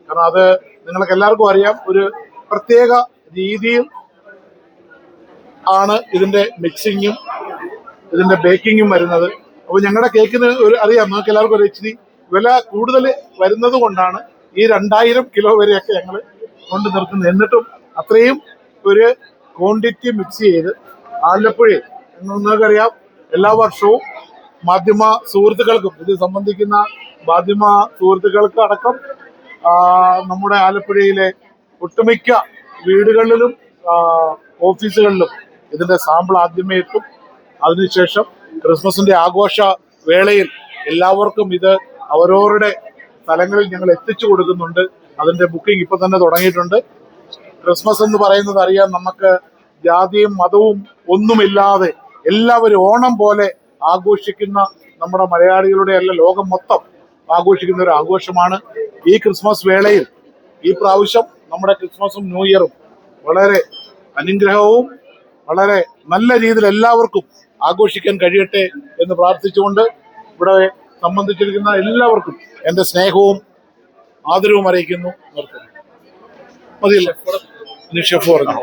കാരണം അത് നിങ്ങൾക്ക് എല്ലാവർക്കും അറിയാം, ഒരു പ്രത്യേക രീതിയിൽ ആണ് ഇതിന്റെ മിക്സിങ്ങും ഇതിന്റെ ബേക്കിങ്ങും വരുന്നത്. അപ്പോൾ ഞങ്ങളുടെ കേക്കിന് അറിയാം, നിങ്ങൾക്ക് എല്ലാവർക്കും ഒരു ഇച്ചിരി വില കൂടുതൽ വരുന്നത് കൊണ്ടാണ് ഈ 2000 കിലോ വരെയൊക്കെ ഞങ്ങൾ കൊണ്ട് നിർത്തുന്നത്. എന്നിട്ടും അത്രയും ഒരു ക്വാണ്ടിറ്റി മിക്സ് ചെയ്ത് ആലപ്പുഴയിൽ നിങ്ങൾക്കറിയാം, എല്ലാ വർഷവും മാധ്യമ സുഹൃത്തുക്കൾക്കും ഇത് സംബന്ധിക്കുന്ന മാധ്യമ സുഹൃത്തുക്കൾക്ക് അടക്കം നമ്മുടെ ആലപ്പുഴയിലെ ഒട്ടുമിക്ക വീടുകളിലും ഓഫീസുകളിലും ഇതിന്റെ സാമ്പിൾ ആദ്യമേ എത്തും. അതിനുശേഷം ക്രിസ്മസിന്റെ ആഘോഷ വേളയിൽ എല്ലാവർക്കും ഇത് അവരവരുടെ സ്ഥലങ്ങളിൽ ഞങ്ങൾ എത്തിച്ചു കൊടുക്കുന്നുണ്ട്. അതിന്റെ ബുക്കിംഗ് ഇപ്പൊ തന്നെ തുടങ്ങിയിട്ടുണ്ട്. ക്രിസ്മസ് എന്ന് പറയുന്നത് അറിയാം, നമുക്ക് ജാതിയും മതവും ഒന്നുമില്ലാതെ എല്ലാവരും ഓണം പോലെ ആഘോഷിക്കുന്ന നമ്മുടെ മലയാളികളുടെ അല്ല, ലോകം മൊത്തം ആഘോഷിക്കുന്ന ഒരു ആഘോഷമാണ് ഈ ക്രിസ്മസ് വേളയിൽ. ഈ പ്രാവശ്യം നമ്മുടെ ക്രിസ്മസും ന്യൂ ഇയറും വളരെ അനുഗ്രഹവും വളരെ നല്ല രീതിയിൽ എല്ലാവർക്കും ആഘോഷിക്കാൻ കഴിയട്ടെ എന്ന് പ്രാർത്ഥിച്ചുകൊണ്ട് ഇവിടെ സംബന്ധിച്ചിരിക്കുന്ന എല്ലാവർക്കും എൻ്റെ സ്നേഹവും ആദരവും അറിയിക്കുന്നു. നിർത്തുന്നു. മതിയല്ലോ, ഷെഫ് പറഞ്ഞു.